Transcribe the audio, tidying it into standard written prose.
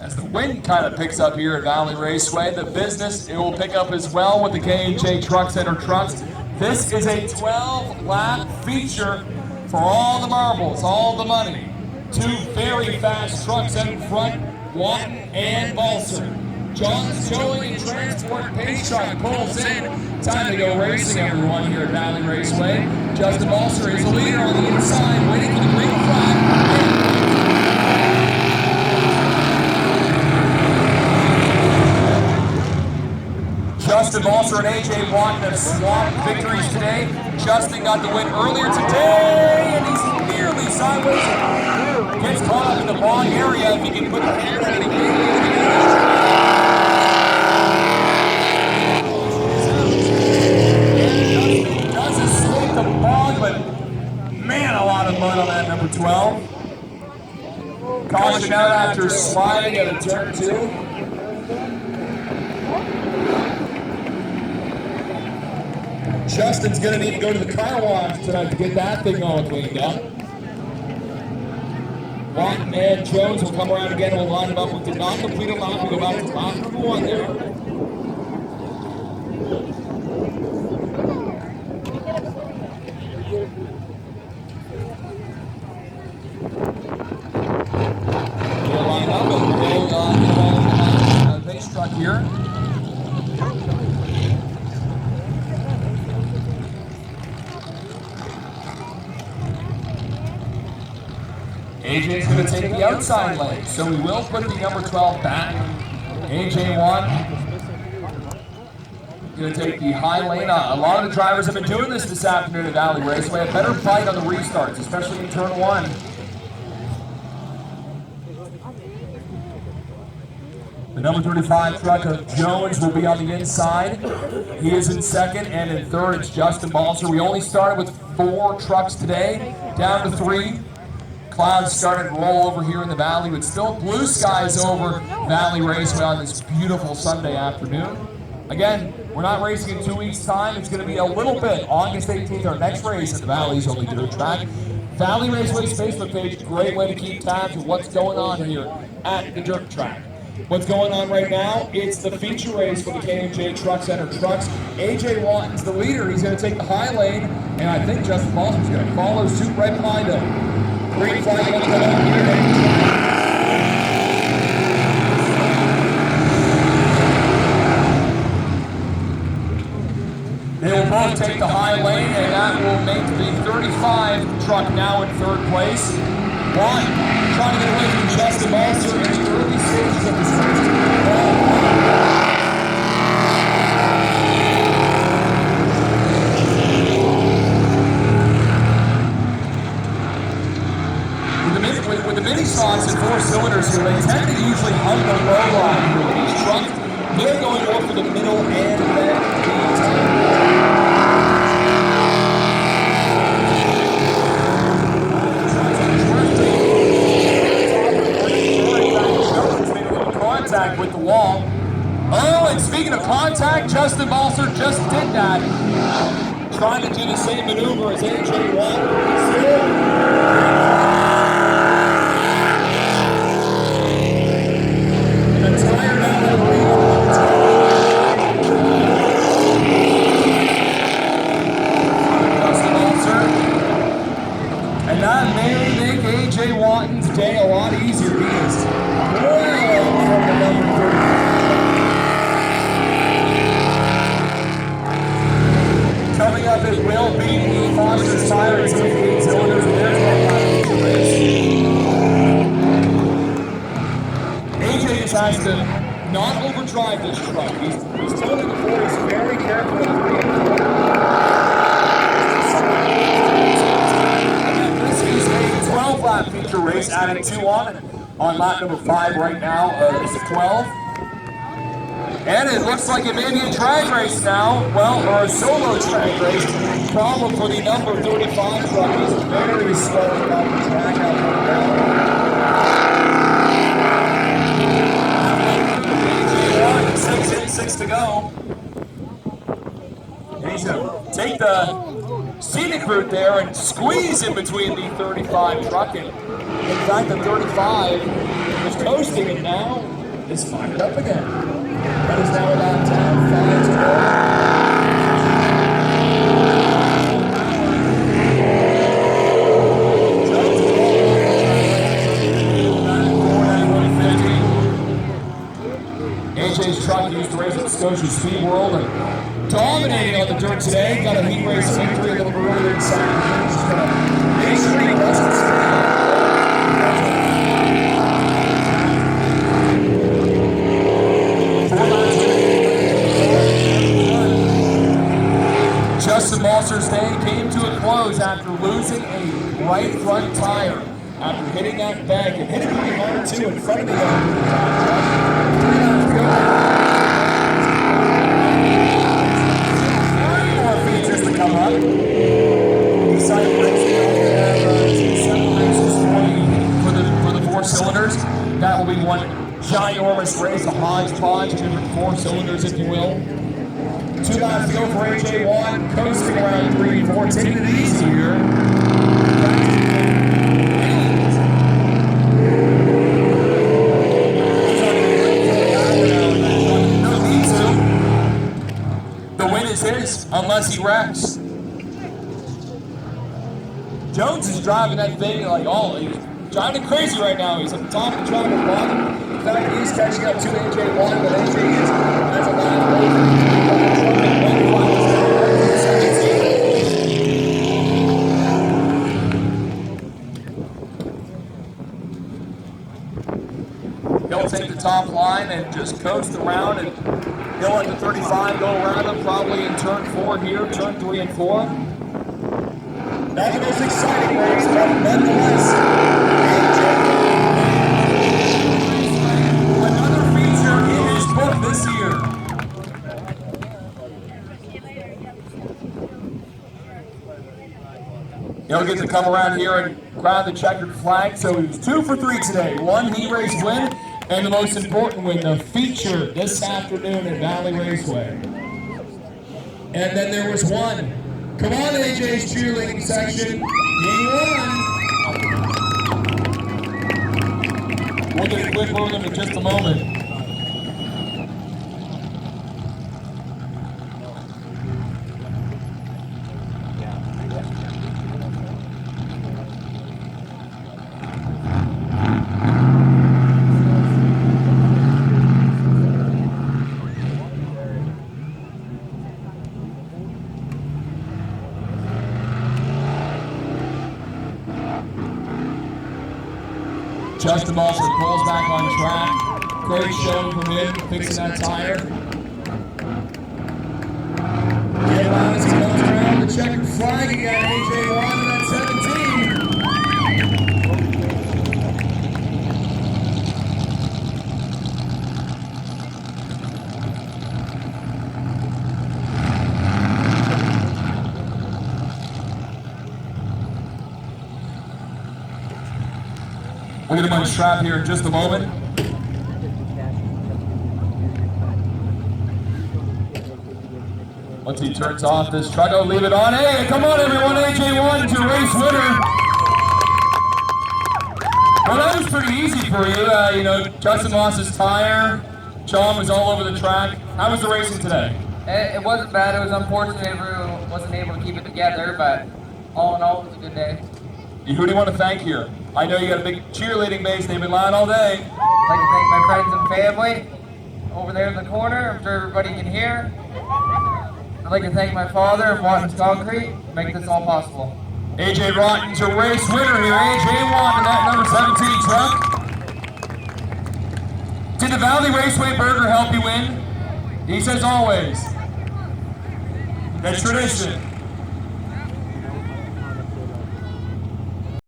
As the wind kind of picks up here at Valley Raceway, the business, it will pick up as well with the K&J Truck Center trucks. This is a 12-lap feature for all the marbles, all the money. Two very fast trucks out in front, Watton and Balser. John's Towing and Transport Pace Truck pulls in. Time to go racing, everyone, here at Valley Raceway. Justin Balser is the leader on the inside, waiting for the green flag. Justin Balser and AJ Watton have swapped victories today. Justin got the win earlier today, and he's nearly sideways. Gets caught up in the wrong area. If he can put the hand on the Justin does escape the bog, but man, a lot of mud on that number 12. Caution out after sliding at a turn 2. Justin's going to need to go to the car wash tonight to get that thing all cleaned up. Watton and Jones will come around again. We'll line them up. We did not complete a lap. We go back to lap number 1 there. We'll line up and we'll go pace truck here. AJ's going to take the outside lane, so we will put the number 12 back. AJ going to take the high lane. A lot of the drivers have been doing this afternoon at Valley Raceway. A better fight on the restarts, especially in turn 1. The number 35 truck of Jones will be on the inside. He is in second, and in third it's Justin Balser. We only started with 4 trucks today, down to 3. Clouds started to roll over here in the valley, but still blue skies over Valley Raceway on this beautiful Sunday afternoon. Again, we're not racing in 2 weeks' time. It's going to be a little bit. August 18th, our next race at the Valley's only dirt track. Valley Raceway's Facebook page, great way to keep tabs of what's going on here at the dirt track. What's going on right now, it's the feature race for the K&J Truck Center trucks. AJ Watton's the leader. He's going to take the high lane, and I think Justin Balser's going to follow suit right behind him. Green flag will come out here. They will both take the high lane, and that will make the 35 truck now in third place. Watton trying to get away from Justin Balser in the early stages of this race. With the mini socks and 4 cylinders here, they tend to usually hug the low line here with these trucks. They're going more for the middle and left contact with the wall. Oh, and speaking of contact, Justin Balser just did that. Trying to do the same maneuver as AJ Watton. And that may make AJ Watton's day a lot easier. He is well from the number 30. Coming up, it will be the Foster's Tires 58 cylinders. AJ just has to not overdrive this truck. He's told me before, he's very careful with the 12-lap feature race, adding 2 on lap number 5 right now. It's a 12. And it looks like it may be a drag race now. Well, or a solo drag race. Problem for the number 35 truck is very slow about the track out there. 6 2:36 to go. And he's going to take the scenic route there and squeeze in between the 35 truck. And in fact, the 35 was coasting and now is fired up again. That is now around 5 to go. AJ's truck used to race at Scotia Speed World and dominating on the dirt today. Got a heat race victory a little bit earlier inside the finish. Just got a basically Western Justin Balser's day came to a close after losing a right front tire after hitting that bank and hitting pretty hard too in front of the features to come up. Decided to have 7 races for the 4 cylinders. That will be one ginormous race, a hodgepodge, different 4 cylinders, if you will. 2 laps to go for AJ1, coasting around 3 and 4, taking it easy here. The win is his, unless he wrecks. Jones is driving that thing like he's driving crazy right now. He's at the top of the truck at the bottom. In fact, he's catching up to AJ1, but AJ is as a lap over. He'll take the top line and just coast around, and he'll let the 35 go around him, probably in turn 4 here, turn 3 and 4. Not the most exciting race, but nonetheless, another feature in his book this year. He'll get to come around here and grab the checkered flag, so he was 2 for 3 today. 1 heat race win, and the most important win, the feature this afternoon at Valley Raceway. And then there was 1. Come on, AJ's cheerleading section. He won. We'll get a clip over them in just a moment. Justin Balser pulls back on track. Great show from him, fixing that tire. Get around as he comes around the checkered flag again. AJ1 and at 17. We'll get him unstrapped here in just a moment. Once he turns off this truck, I'll leave it on. Hey, come on everyone, AJ1 to race winner. Well, that was pretty easy for you. Justin lost his tire. John was all over the track. How was the racing today? It wasn't bad. It was unfortunate everyone wasn't able to keep it together, but all in all, it was a good day. Who do you want to thank here? I know you got a big cheerleading base. They've been lying all day. I'd like to thank my friends and family over there in the corner. I'm sure everybody can hear. I'd like to thank my father and Watkins Concrete to make this all possible. AJ Rotten's a race winner here. AJ Watten, that number 17 truck. Did the Valley Raceway burger help you win? He says always. That's tradition.